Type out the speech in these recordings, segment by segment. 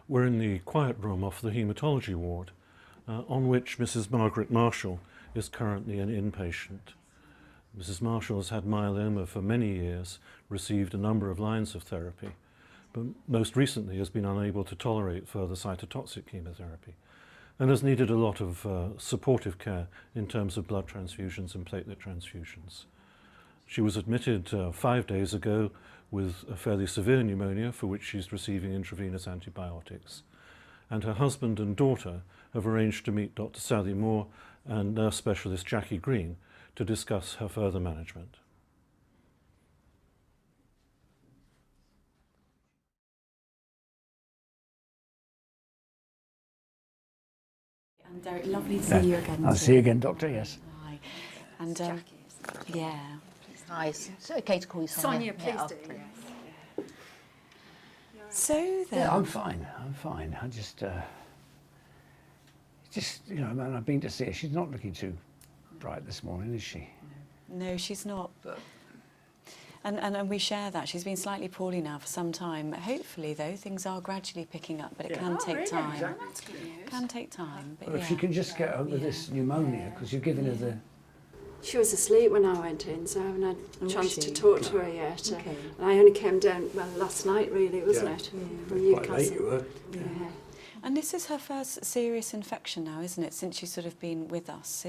We're in the quiet room off the haematology ward, on which Mrs. Margaret Marshall is currently an inpatient. Mrs. Marshall has had myeloma for many years, received a number of lines of therapy, but most recently has been unable to tolerate further cytotoxic chemotherapy and has needed a lot of supportive care in terms of blood transfusions and platelet transfusions. She was admitted 5 days ago with a fairly severe pneumonia for which she's receiving intravenous antibiotics. And her husband and daughter have arranged to meet Dr. Sally Moore and nurse specialist Jackie Green to discuss her further management. And Derek, lovely to see you again. I'll see you again, Doctor, yes. Hi. And yeah. Hi, is it okay to call you Sonia? Sonia, please Yeah, do. yes. So then, Yeah, I'm fine. I just, you know, man, I've been to see her. She's not looking too bright this morning, is she? no, she's not. And we share that. She's been slightly poorly now for some time. Hopefully, though, things are gradually picking up, but it can take time. Exactly. That's good news. Can take time, but Well, yeah. if she can just get over this pneumonia, because you've given her the... She was asleep when I went in, so I haven't had Oh, a was chance she? to talk to her yet. Okay. And I only came down, well, last night really, wasn't Yeah. it? Yeah. From Newcastle. were. Yeah. And this is her first serious infection now, isn't it, since she's sort of been with us?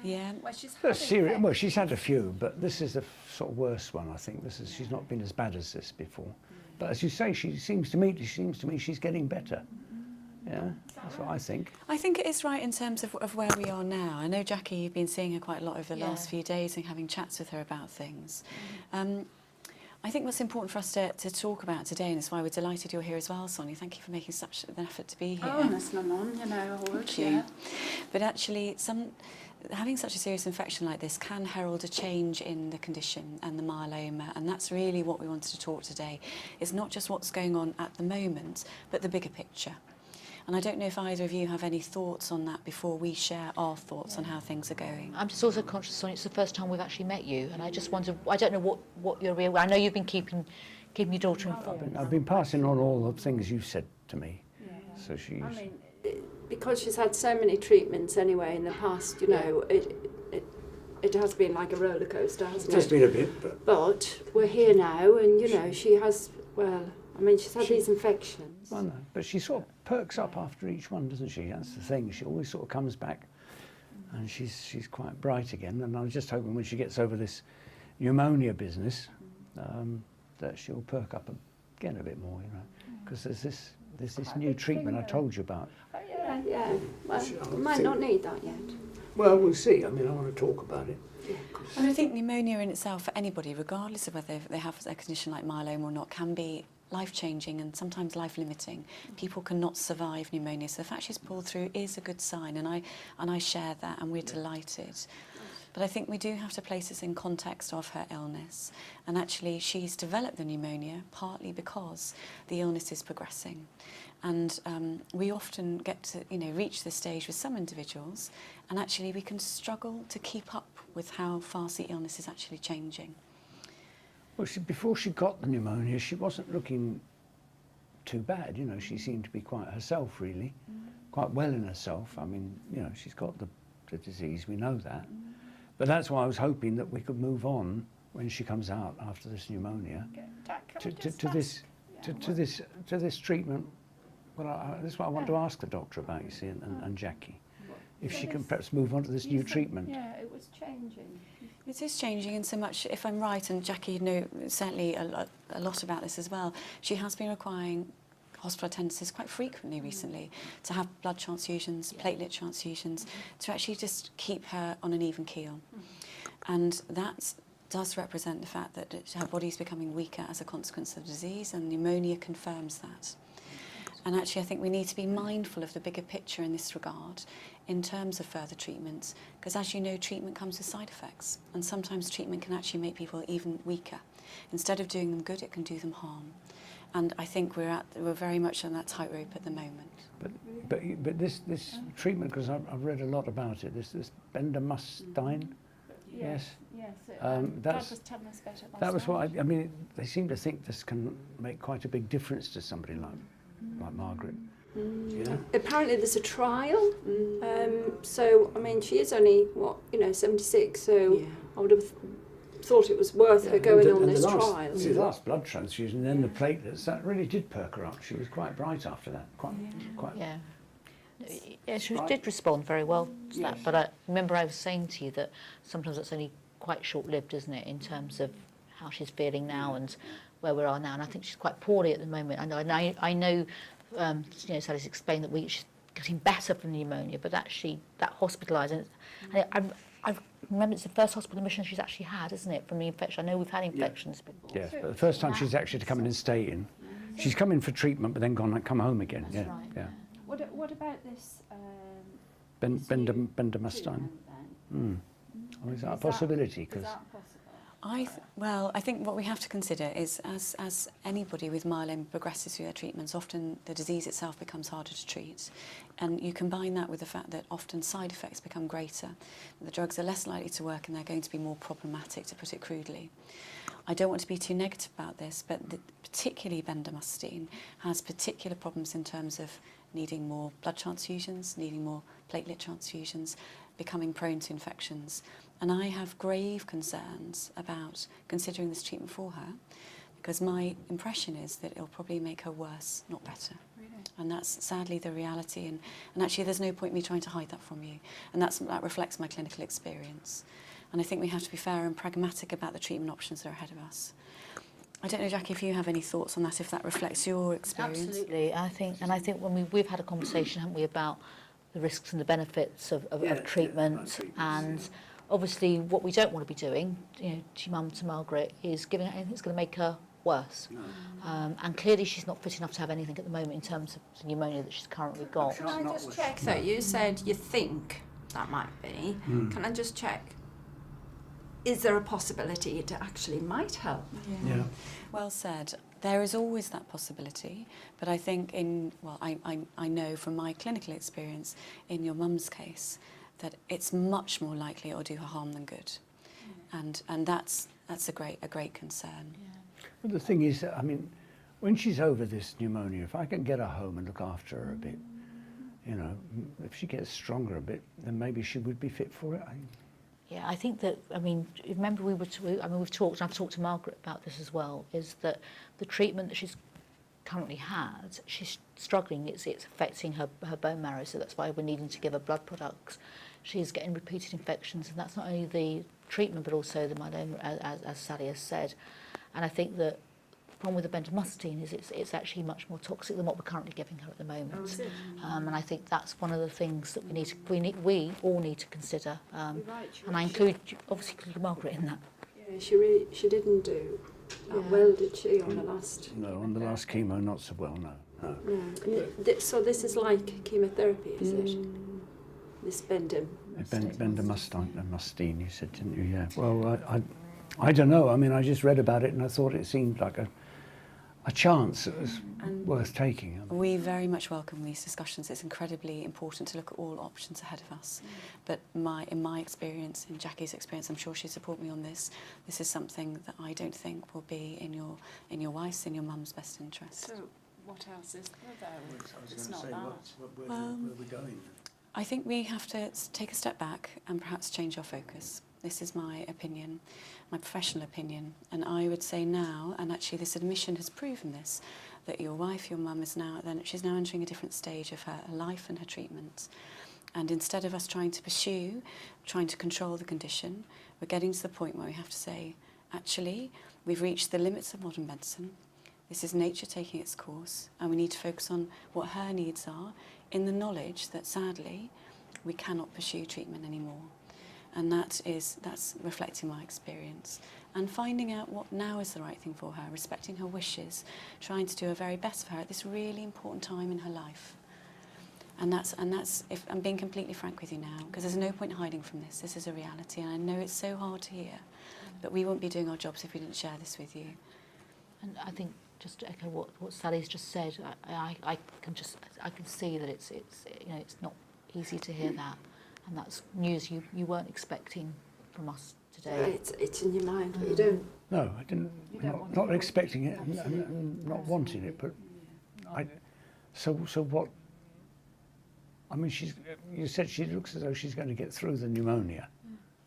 Yeah. Well, she's Well, serious. Well, she's had a few, but this is the sort of worst one, I think. She's not been as bad as this before. But as you say, she seems to me she's getting better. Yeah, that's what I think. I think it is right in terms of where we are now. I know, Jackie, you've been seeing her quite a lot over the last few days and having chats with her about things. I think what's important for us to talk about today, and it's why we're delighted you're here as well, Sonia. Thank you for making such an effort to be here. Oh, that's my mum, you know, I would, Thank you. But actually, having such a serious infection like this can herald a change in the condition and the myeloma, and that's really what we wanted to talk today. It's not just what's going on at the moment, but the bigger picture. And I don't know if either of you have any thoughts on that before we share our thoughts on how things are going. I'm just also conscious, Sonia, it's the first time we've actually met you, and I just wonder, I don't know what you're real. I know you've been keeping your daughter informed. I've been passing on all the things you've said to me. Yeah. So she's... I mean, because she's had so many treatments anyway in the past, you know, it has been like a roller coaster, hasn't it? It's been a bit, But we're here now, and you know, she has, well, I mean, she's had these infections. Well, no, but she sort of perks up after each one, doesn't she? That's the thing. She always sort of comes back, and she's quite bright again. And I'm just hoping when she gets over this pneumonia business, that she'll perk up again a bit more, you know. Because there's this new treatment I told you about. Yeah. Well, we might not need that yet. Well, we'll see. I mean, I want to talk about it. And I think pneumonia in itself, for anybody, regardless of whether they have a condition like myeloma or not, can be life-changing and sometimes life-limiting. People cannot survive pneumonia, so the fact she's pulled through is a good sign, and I share that, and we're delighted. But I think we do have to place this in context of her illness, and actually she's developed the pneumonia partly because the illness is progressing. And we often get to, you know, reach this stage with some individuals, and actually we can struggle to keep up with how fast the illness is actually changing. Well, before she got the pneumonia, she wasn't looking too bad. You know, she seemed to be quite herself, really, quite well in herself. I mean, you know, she's got the disease, we know that. But that's why I was hoping that we could move on when she comes out after this pneumonia to this treatment. Well, this is what I want to ask the doctor about, you see, and Jackie. If she can perhaps move on to this new treatment. Yeah, it was changing. It is changing in so much, if I'm right, and Jackie knows certainly a lot about this as well, she has been requiring hospital attendances quite frequently recently to have blood transfusions, platelet transfusions, to actually just keep her on an even keel. And that does represent the fact that her body's becoming weaker as a consequence of the disease, and pneumonia confirms that. And actually, I think we need to be mindful of the bigger picture in this regard in terms of further treatments, because as you know, treatment comes with side effects, and sometimes treatment can actually make people even weaker. Instead of doing them good, it can do them harm. And I think we're very much on that tightrope at the moment. But this treatment, because I've read a lot about it, this bendamustine. Yes. Yes. Dad was telling us about it last That was what night. I mean. They seem to think this can make quite a big difference to somebody like like Margaret. You know? Apparently there's a trial. So, I mean, she is only, 76, so Yeah. I would have thought it was worth her going on this the trial. The last blood transfusion, then the platelets, that really did perk her up. She was quite bright after that. Quite. Yeah. Yeah, she did respond very well to that. But I remember I was saying to you that sometimes it's only quite short-lived, isn't it, in terms of how she's feeling now and where we are now. And I think she's quite poorly at the moment. I know Sally's explained that she's getting better from pneumonia, but actually that hospitalising, and I remember it's the first hospital admission she's actually had, isn't it, from the infection? I know we've had infections before. Yes, but the first time she's actually to come in and stay in. She's come in for treatment, but then gone and come home again. That's yeah, right. yeah. What about this? Bendamustine. Then? Oh, is that a Is possibility? Is 'Cause that possible? I think what we have to consider is, as anybody with myeloma progresses through their treatments, often the disease itself becomes harder to treat. And you combine that with the fact that often side effects become greater. The drugs are less likely to work and they're going to be more problematic, to put it crudely. I don't want to be too negative about this, but particularly bendamustine has particular problems in terms of needing more blood transfusions, needing more platelet transfusions, becoming prone to infections. And I have grave concerns about considering this treatment for her, because my impression is that it'll probably make her worse, not better. Really? And that's sadly the reality. And actually there's no point me trying to hide that from you. And that reflects my clinical experience. And I think we have to be fair and pragmatic about the treatment options that are ahead of us. I don't know, Jackie, if you have any thoughts on that, if that reflects your experience. Absolutely. I think when we've had a conversation, haven't we, about the risks and the benefits of treatment, and obviously what we don't want to be doing, to your mum, to Margaret, is giving her anything that's going to make her worse. And clearly she's not fit enough to have anything at the moment in terms of the pneumonia that she's currently got. Can I just check though? You said you think that might be. Can I just check? Is there a possibility it actually might help? yeah. Well said. There is always that possibility, but I think I know from my clinical experience in your mum's case that it's much more likely it will do her harm than good, and that's a great concern. Well, the thing is, I mean, when she's over this pneumonia, if I can get her home and look after her a bit, if she gets stronger a bit, then maybe she would be fit for it. Yeah, I think that, remember we've talked, and I've talked to Margaret about this as well, is that the treatment that she's currently had, she's struggling, it's affecting her bone marrow, so that's why we're needing to give her blood products. She's getting repeated infections, and that's not only the treatment, but also the myeloma, as Sally has said. And I think that the problem with the bendamustine is it's actually much more toxic than what we're currently giving her at the moment. And I think that's one of the things that we all need to consider. And I include Margaret in that. Yeah, she didn't do that well, did she, on the last? No, on the last chemo, not so well, no. No. So this is like chemotherapy, is it? This bendamustine, you said, didn't you? Yeah. Well, I don't know. I mean, I just read about it and I thought it seemed like a chance that was worth taking. We very much welcome these discussions. It's incredibly important to look at all options ahead of us. But in my experience, in Jackie's experience, I'm sure she'd support me on this. This is something that I don't think will be in your wife's, in your mum's best interest. So what else is there though? It's not that. Where are we going? I think we have to take a step back and perhaps change our focus. This is my opinion, my professional opinion, and I would say now, and actually this admission has proven this, that your wife, your mum, she's now entering a different stage of her life and her treatment. And instead of us trying to control the condition, we're getting to the point where we have to say, actually, we've reached the limits of modern medicine. This is nature taking its course, and we need to focus on what her needs are, in the knowledge that sadly we cannot pursue treatment anymore. And that's reflecting my experience. And finding out what now is the right thing for her, respecting her wishes, trying to do her very best for her at this really important time in her life. And that's if I'm being completely frank with you now, because there's no point hiding from this. This is a reality, and I know it's so hard to hear, but we wouldn't be doing our jobs if we didn't share this with you. And I think, just to echo what Sally's just said, I can see that it's not easy to hear that, and that's news you weren't expecting from us today. It's in your mind, but you don't. No, I didn't. Not expecting it and not wanting it, but So what? I mean, you said she looks as though she's going to get through the pneumonia.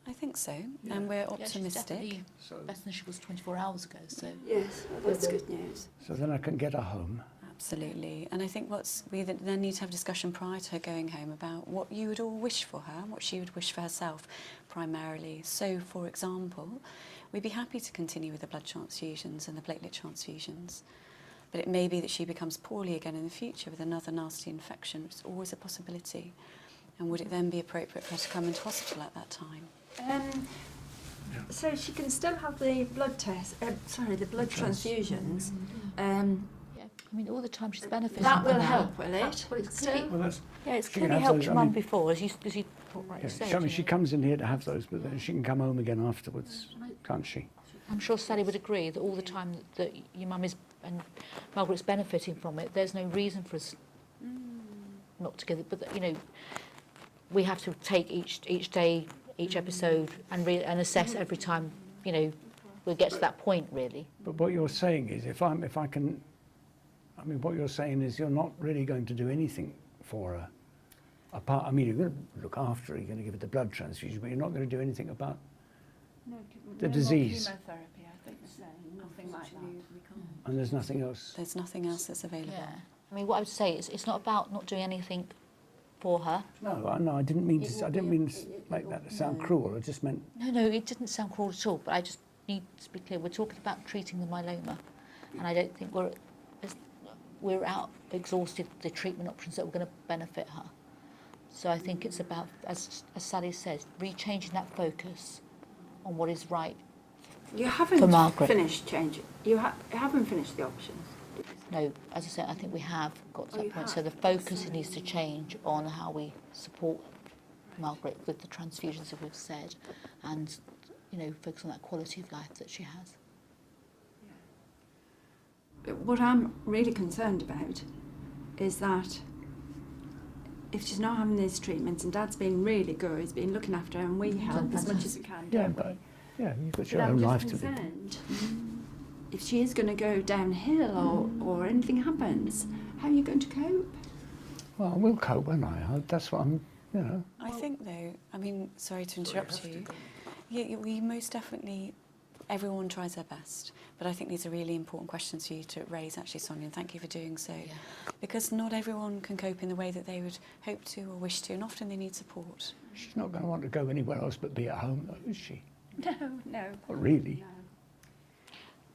I think so, and we're Yeah, she's optimistic. definitely better than she was 24 hours ago. So Yes, well, that's good news. So then I can get her home. Absolutely, and I think we then need to have a discussion prior to her going home about what you would all wish for her, what she would wish for herself primarily. So, for example, we'd be happy to continue with the blood transfusions and the platelet transfusions, but it may be that she becomes poorly again in the future with another nasty infection, which is always a possibility. And would it then be appropriate for her to come into hospital at that time? So she can still have the blood test. The blood transfusions. yeah, I mean, all the time she's benefiting That from will help, will Well, it? it's Still? clearly, Well, that's. yeah, it's she can clearly have helped those, your I mum mean- before, as you rightly Yeah, said. I mean, you she know. comes in here to have those, but then she can come home again afterwards, can't she? I'm sure Sally would agree that all the time that your mum is and Margaret's benefiting from it, there's no reason for us not to give it. But you know, we have to take each day, each episode, and assess every time. You know, we'll get to that point really. But what you're saying is, if I can, I mean, what you're saying is you're not really going to do anything for her. Apart, I mean, you're going to look after her, you're going to give her the blood transfusion, but you're not going to do anything about the disease. Chemotherapy, I think they're saying, nothing like that. And there's nothing else. There's nothing else that's available. Yeah. I mean, what I would say is, it's not about not doing anything for her. No, I didn't mean to. I didn't mean to make that sound cruel. I just meant. No, it didn't sound cruel at all. But I just need to be clear. We're talking about treating the myeloma, and I don't think we're out exhausted the treatment options that were going to benefit her. So I think it's about, as Sally says, rechanging that focus on what is right. You haven't For Margaret. finished changing. You haven't finished the options. No, as I said, I think we have got to Oh, that you point. have? So the focus needs to change on how we support Margaret with the transfusions that we've said, and you know, focus on that quality of life that she has. But what I'm really concerned about is that if she's not having these treatments and Dad's been really good, he's been looking after her and we help as much as we can. Yeah, don't but we? yeah, you've got But your I'm own just life to be. concerned if she is going to go downhill or anything happens, how are you going to cope? Well, I will cope, won't I? That's what I'm. You know. I think, though, I mean, sorry to interrupt you. Yeah, we most definitely, everyone tries their best. But I think these are really important questions for you to raise, actually, Sonia, and thank you for doing so. Yeah. Because not everyone can cope in the way that they would hope to or wish to, and often they need support. She's not going to want to go anywhere else but be at home, though, is she? No. Not really.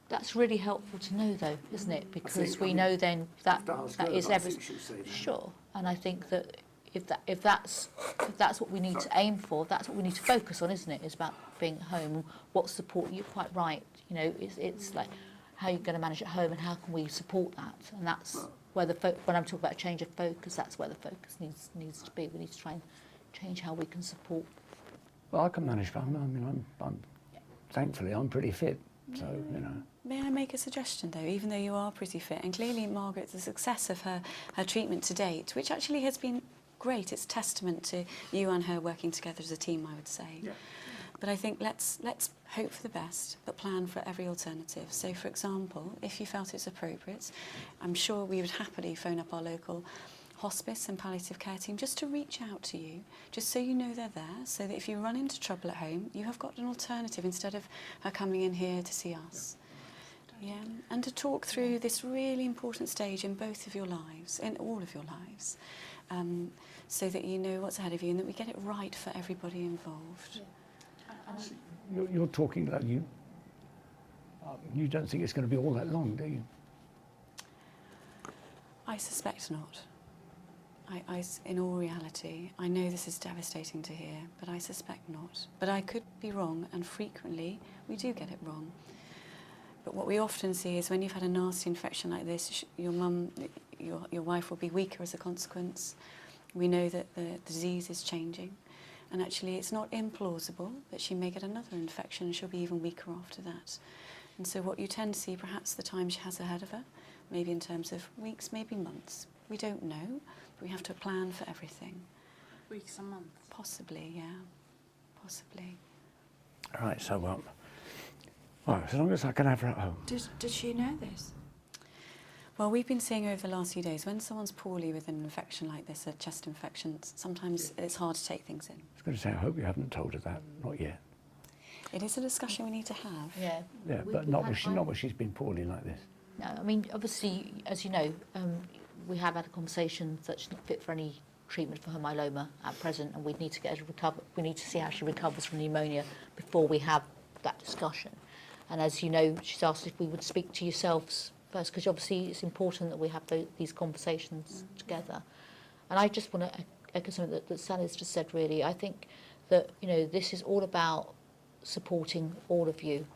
That's really helpful to know, though, isn't it? Because think- we I mean, know then that ask that her, is but I every. think she'll say that. Sure, and I think that if that's what we need to aim for, that's what we need to focus on, isn't it? It's about being at home. What support? You're quite right. You know, it's like how you're going to manage at home and how can we support that? And that's where when I'm talking about a change of focus, that's where the focus needs to be. We need to try and change how we can support. Well, I can manage fun. I mean, I'm thankfully I'm pretty fit, so you know. May I make a suggestion, though, even though you are pretty fit, and clearly, Margaret, the success of her treatment to date, which actually has been great, it's testament to you and her working together as a team, I would say. Yeah. But I think let's hope for the best, but plan for every alternative. So, for example, if you felt it's appropriate, I'm sure we would happily phone up our local hospice and palliative care team just to reach out to you, just so you know they're there, so that if you run into trouble at home, you have got an alternative instead of her coming in here to see us. Yeah, and to talk through this really important stage in both of your lives, in all of your lives, so that you know what's ahead of you and that we get it right for everybody involved. You're talking like you don't think it's going to be all that long, do you? I suspect not. In all reality, I know this is devastating to hear, but I suspect not. But I could be wrong, and frequently we do get it wrong. But what we often see is when you've had a nasty infection like this, your wife will be weaker as a consequence. We know that the disease is changing, and actually it's not implausible that she may get another infection and she'll be even weaker after that. And so what you tend to see, perhaps the time she has ahead of her, maybe in terms of weeks, maybe months. We don't know, but we have to plan for everything. Weeks and months. Possibly, yeah, possibly. All right, so well, as long as I can have her at home. Does she know this? Well, we've been seeing over the last few days, when someone's poorly with an infection like this, a chest infection, sometimes it's hard to take things in. I was going to say, I hope you haven't told her that. Not yet. It is a discussion we need to have. Yeah. Yeah, but not when she's been poorly like this. No, I mean, obviously, as you know, we have had a conversation that she's not fit for any treatment for her myeloma at present, and we need to get her to recover. We need to see how she recovers from pneumonia before we have that discussion. And as you know, she's asked if we would speak to yourselves first, because obviously it's important that we have these conversations together. And I just want to echo something that Sally's just said, really. I think that, you know, this is all about supporting all of you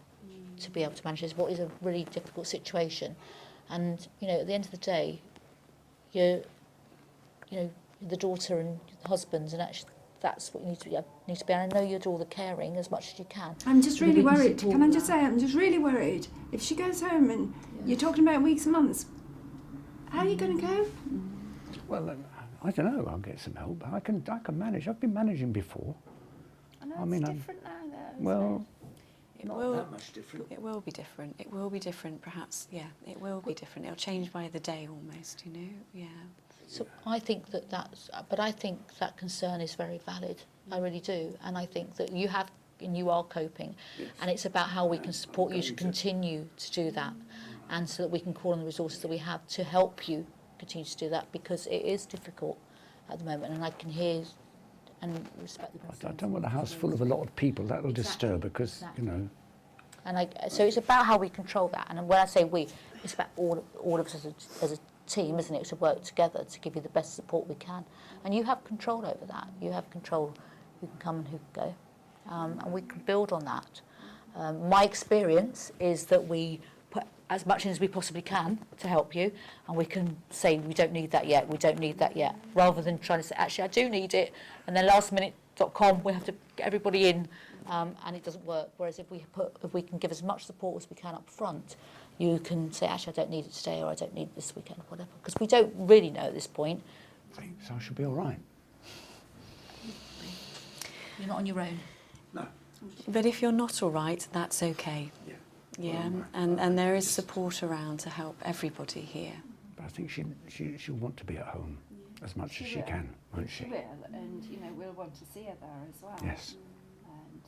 to be able to manage this, what is a really difficult situation. And, you know, at the end of the day, you're, you know, the daughter and the husband, and actually that's what you need to be. And I know you do all the caring as much as you can. I'm just We really can worried. support Can I just that. say, I'm just really worried. If she goes home and you're talking about weeks and months, how are you going to go? Well, I don't know. I'll get some help. I can manage. I've been managing before. I mean, it's I'm- different now, though. Well, It not will, that much different. it will be different. It will be different, perhaps. Yeah, it will be different. It'll change by the day almost, you know? Yeah. So I think but I think that concern is very valid. I really do. And I think that you are coping. And it's about how we can support you to continue to do that. And so that we can call on the resources that we have to help you continue to do that, because it is difficult at the moment. And I can hear and respect the I concerns. don't want a house full of a lot of people. That'll disturb her because, Exactly. you know, And so it's about how we control that. And when I say we, it's about all of us as a team, isn't it, to work together to give you the best support we can. And you have control over that. You have control who can come and who can go. And we can build on that. My experience is that we put as much in as we possibly can to help you, and we can say we don't need that yet, we don't need that yet, rather than trying to say, actually, I do need it, and then lastminute.com, we have to get everybody in, and it doesn't work. Whereas if we can give as much support as we can up front, you can say, actually, I don't need it today, or I don't need it this weekend, or whatever. Because we don't really know at this point. so I should be all right. You're not on your own. No. But if you're not all right, that's okay. Yeah. Yeah, and there is support around to help everybody here. But I think she'll want to be at home as much as she can, won't she? She will, and you know we'll want to see her there as well. Yes. And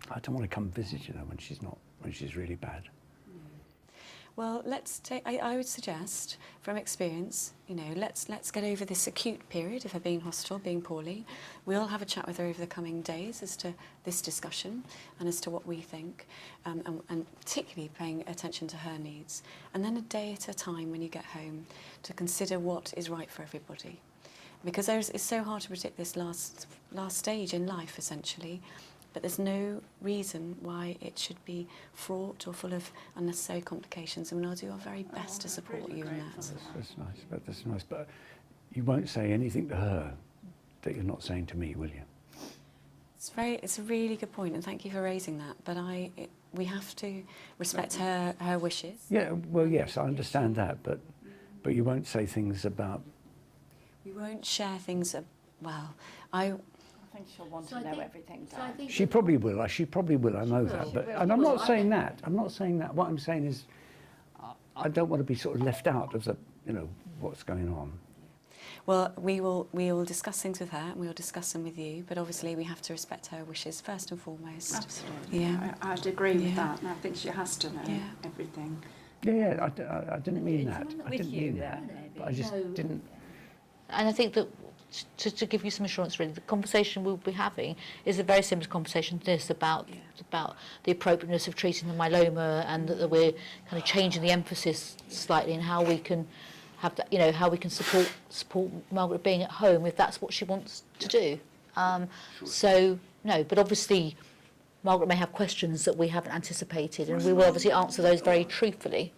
I don't want to come visit, you know, when she's really bad. Well, I would suggest, from experience, you know, let's get over this acute period of her being hostile, being poorly. We'll have a chat with her over the coming days as to this discussion and as to what we think, and particularly paying attention to her needs. And then a day at a time when you get home to consider what is right for everybody. Because it's so hard to predict this last stage in life, essentially. But there's no reason why it should be fraught or full of unnecessary complications, and we'll do our very best to support you in that. That's nice. That's nice. But you won't say anything to her that you're not saying to me, will you? It's a really good point, and thank you for raising that. But we have to respect her wishes. Yeah. Well, yes, I understand that, but you won't say things about. We won't share things. I think she'll want So to I know think- everything. So I Dan. think She probably will. She probably will. I know that. She But will. and I'm She not will. saying that. I'm not saying that. What I'm saying is, I don't want to be sort of left out of what's going on. Well, we will discuss things with her, and we will discuss them with you. But obviously, we have to respect her wishes first and foremost. Absolutely. Yeah. I'd agree with Yeah. that, and I think she has to know Yeah. everything. Yeah. I didn't mean that. I with didn't you, mean that. But I just No. didn't. And I think that to give you some assurance, really, the conversation we'll be having is a very similar conversation to this about the appropriateness of treating the myeloma, and that we're kind of changing the emphasis slightly, and how we can have that, how we can support Margaret being at home if that's what she wants to do. So no, but obviously Margaret may have questions that we haven't anticipated, and we will obviously answer those very truthfully.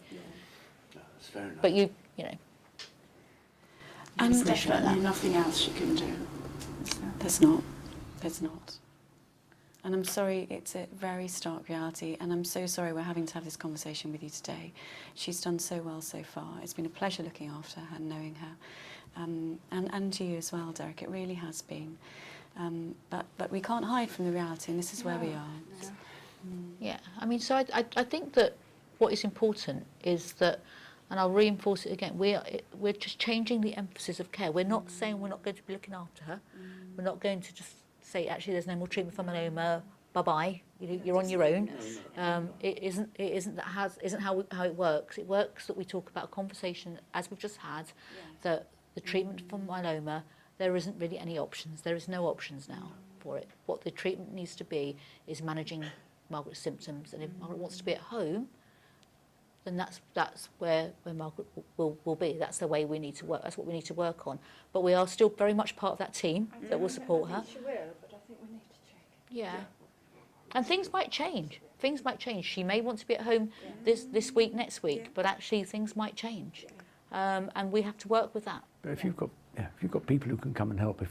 That's fair enough. But you know. And There's definitely nothing else she can do. So. There's not. And I'm sorry, it's a very stark reality, and I'm so sorry we're having to have this conversation with you today. She's done so well so far. It's been a pleasure looking after her and knowing her. And you as well, Derek, it really has been. But we can't hide from the reality, and this is where we are. Yeah, I mean, so I think that what is important is that, and I'll reinforce it again, we're just changing the emphasis of care. We're not saying we're not going to be looking after her. We're not going to just say, actually, there's no more treatment for melanoma, bye-bye, you're on your own. It isn't how it works. It works that we talk about a conversation, as we've just had, that the treatment for myeloma, there isn't really any options. There is no options now for it. What the treatment needs to be is managing Margaret's symptoms, and if Margaret wants to be at home, then that's where Margaret will be. That's the way we need to work. That's what we need to work on. But we are still very much part of that team that will support her. She will, but I think we need to check. Yeah. And things might change. Things might change. She may want to be at home this week, next week, but actually things might change. And we have to work with that. But if you've got people who can come and help,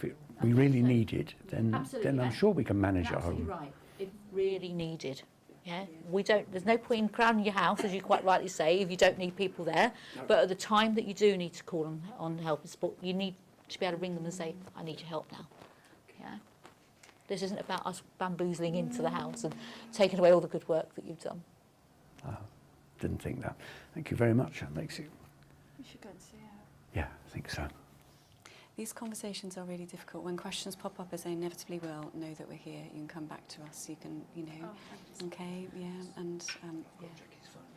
we really need it, then I'm sure we can manage at Absolutely home. right. If really needed. Yeah, there's no point in crowding your house, as you quite rightly say, if you don't need people there. But at the time that you do need to call on help and support, you need to be able to ring them and say, I need your help now. Yeah. This isn't about us bamboozling into the house and taking away all the good work that you've done. Didn't think that. Thank you very much. That makes it. We should go and see her. Yeah, I think so. These conversations are really difficult. When questions pop up, as they inevitably will, know that we're here. You can come back to us. You can, okay, yeah, and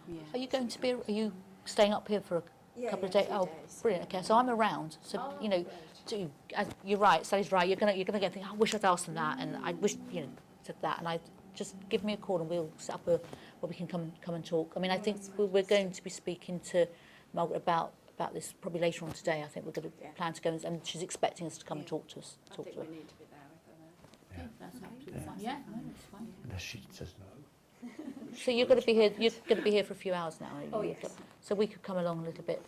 yeah. Are you going to be? Are you staying up here for a couple of days? Oh, brilliant. Okay, so I'm around. So you're right. Sally's right. You're gonna go think, I wish I'd asked them that, and I wish said that, and I just give me a call and we'll set up where we can come and talk. I mean, I think we're going to be speaking to Margaret about this probably later on today. I think we're going to plan to go, and she's expecting us to come and talk to us. I think we need to be there with her. Yeah. That's absolutely fine. Yeah, no, it's fine. Unless she says no. So you're going to be here. You're going to be here for a few hours now. Oh, You've yes. So we could come along a little bit.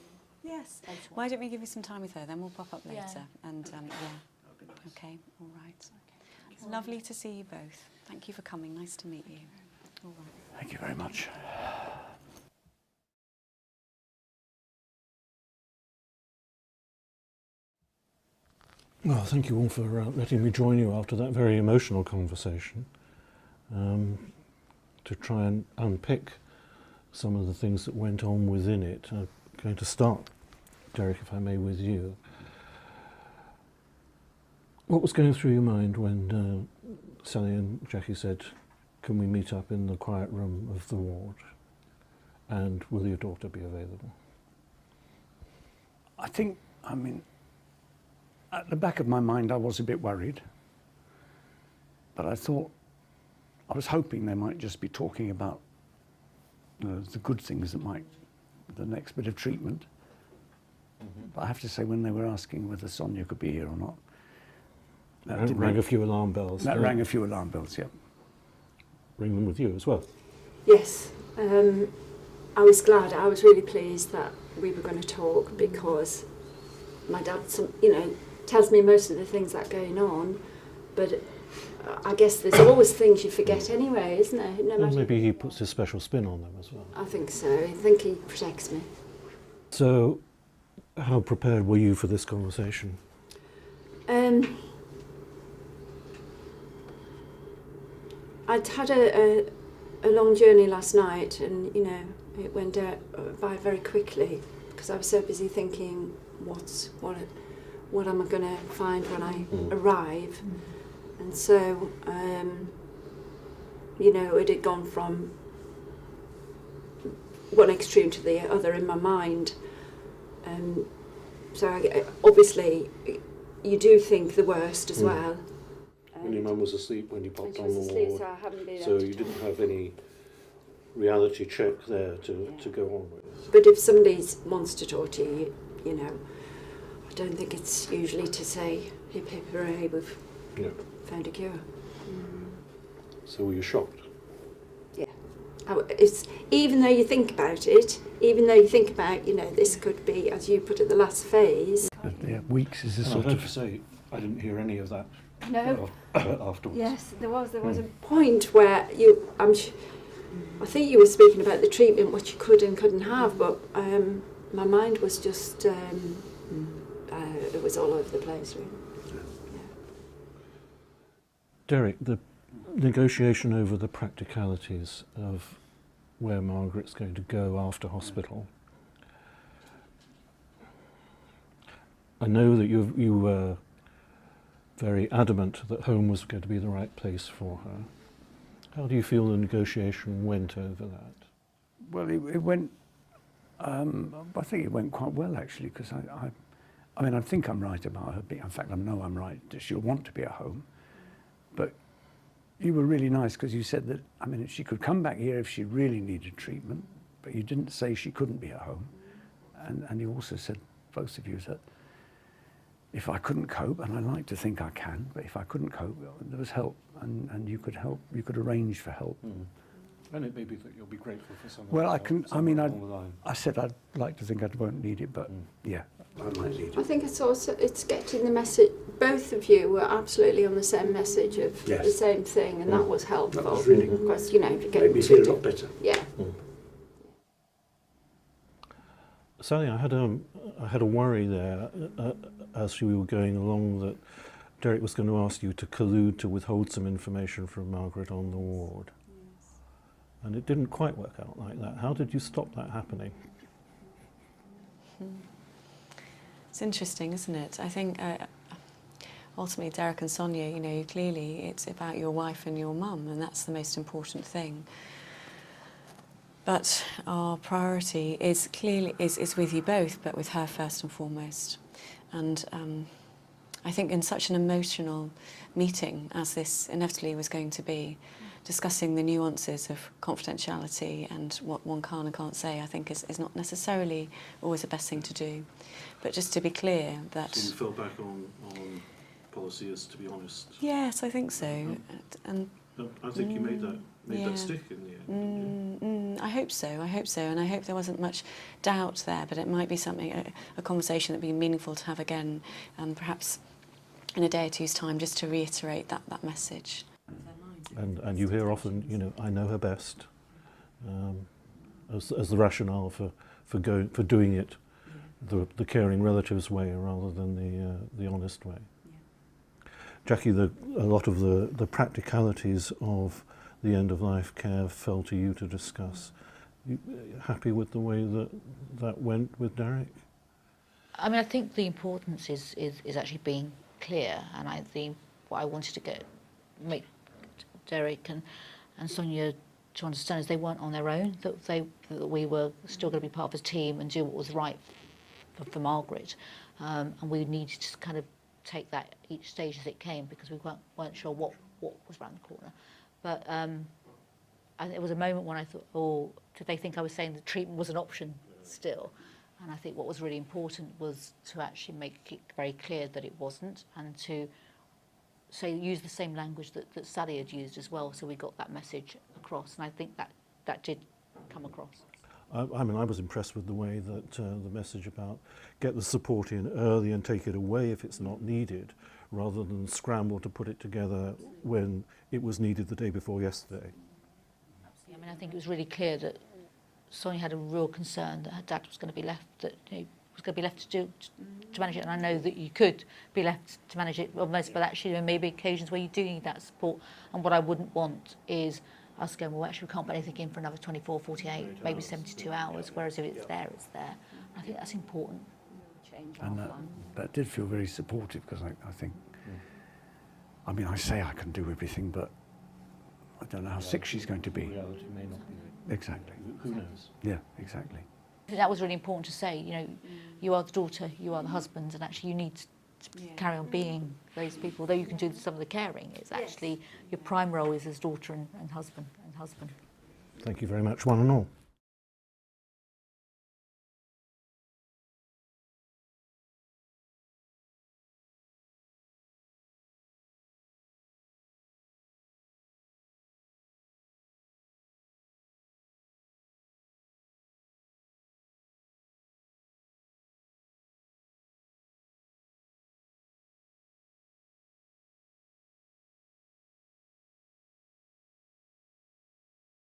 Yes. later on. Why don't we give you some time with her? Then we'll pop up later. Yeah. And okay, all right. It's lovely to see you both. Thank you for coming. Nice to meet you. All right. Thank you very much. Well, thank you all for letting me join you after that very emotional conversation to try and unpick some of the things that went on within it. I'm going to start, Derek, if I may, with you. What was going through your mind when Sally and Jackie said, can we meet up in the quiet room of the ward, and will your daughter be available? I think, at the back of my mind, I was a bit worried. But I was hoping they might just be talking about the good things the next bit of treatment. Mm-hmm. But I have to say, when they were asking whether Sonia could be here or not, That rang a few alarm bells. That rang a few alarm bells, yeah. Ring them with you as well. Yes, I was glad. I was really pleased that we were going to talk, because my dad, tells me most of the things that are going on, but I guess there's always things you forget anyway, isn't there? No Well, matter. maybe he puts his special spin on them as well. I think so. I think he protects me. So, how prepared were you for this conversation? I'd had a long journey last night, and it went by very quickly because I was so busy thinking, what am I going to find when I arrive? And so, it had gone from one extreme to the other in my mind. So obviously, you do think the worst as well. And your mum was asleep when you And popped she on was the asleep, ward, so I haven't been so able to you talk. didn't have any reality check there to go on with. But if somebody wants to talk to you, I don't think it's usually to say, hip hip hooray, we've No. found a cure. So were you shocked? Yeah. It's, even though you think about it, this could be, as you put it, the last phase. But, yeah, weeks is a And sort I have of... to say, I didn't hear any of that No. afterwards. Yes, there was a point where I think you were speaking about the treatment, what you could and couldn't have, but my mind was just, it was all over the place, really. Derek, the negotiation over the practicalities of where Margaret's going to go after hospital, I know that you were very adamant that home was going to be the right place for her. How do you feel the negotiation went over that? Well, it went. I think it went quite well actually, because I mean, I think I'm right about her being. In fact, I know I'm right that she'll want to be at home. But you were really nice because you said that. I mean, she could come back here if she really needed treatment, but you didn't say she couldn't be at home. And you also said, both of you, that if I couldn't cope, and I like to think I can, but if I couldn't cope, there was help, and you could help. You could arrange for help. Mm. And it may be that you'll be grateful for some. Well, I can. I mean, along the line. I said I'd like to think I won't need it, but yeah, I might need I it. think it's also it's getting the message. Both of you were absolutely on the same message of Yes. the same thing, and that was helpful. That was really good. Because you know, if you get Made me two feel a lot better. yeah. Sally, I had a worry there as we were going along that Derek was going to ask you to collude to withhold some information from Margaret on the ward. And it didn't quite work out like that. How did you stop that happening? It's interesting, isn't it? I think ultimately Derek and Sonia, you know, clearly it's about your wife and your mum, and that's the most important thing. But our priority is clearly is with you both, but with her first and foremost. And I think in such an emotional meeting as this inevitably was going to be, discussing the nuances of confidentiality and what one can and can't say, I think is not necessarily always the best thing to do. But just to be clear that... So you fell back on policy as, to be honest? Yes, I think so. And I think you made yeah. that stick in the end. I hope so, and I hope there wasn't much doubt there, but it might be something, a conversation that would be meaningful to have again, perhaps in a day or two's time, just to reiterate that message. And you hear often, you know, I know her best, as the rationale for doing it the caring relatives way rather than the honest way. Yeah. Jackie, a lot of the practicalities of the end of life care fell to you to discuss. You happy with the way that went with Derek? I mean, I think the importance is actually being clear, and I think what I wanted to make Derek and Sonia to understand is they weren't on their own, that we were still going to be part of a team and do what was right for Margaret, and we needed to kind of take that each stage as it came, because we weren't sure what was around the corner. But there was a moment when I thought, oh, did they think I was saying the treatment was an option still? And I think what was really important was to actually make it very clear that it wasn't, and to use the same language that Sally had used as well, so we got that message across, and I think that did come across. I mean, I was impressed with the way that the message about get the support in early and take it away if it's not needed, rather than scramble to put it together when it was needed the day before yesterday. I mean, I think it was really clear that Sonia had a real concern that her dad was going to be left, was going to be left to manage it, and I know that you could be left to manage it almost, but actually there may be occasions where you do need that support, and what I wouldn't want is us going, well, actually we can't put anything in for another 24, 48, maybe 72 hours, whereas if it's there, it's there. I think that's important. And that did feel very supportive, because I think, I mean, I say I can do everything, but I don't know how sick she's going to be. Reality may not be. Exactly. Who knows? Yeah, exactly. I think that was really important to say, you know, you are the daughter, you are the husband, and actually you need to carry on being those people. Though you can do some of the caring, it's actually your prime role is as daughter and husband. Thank you very much, one and all.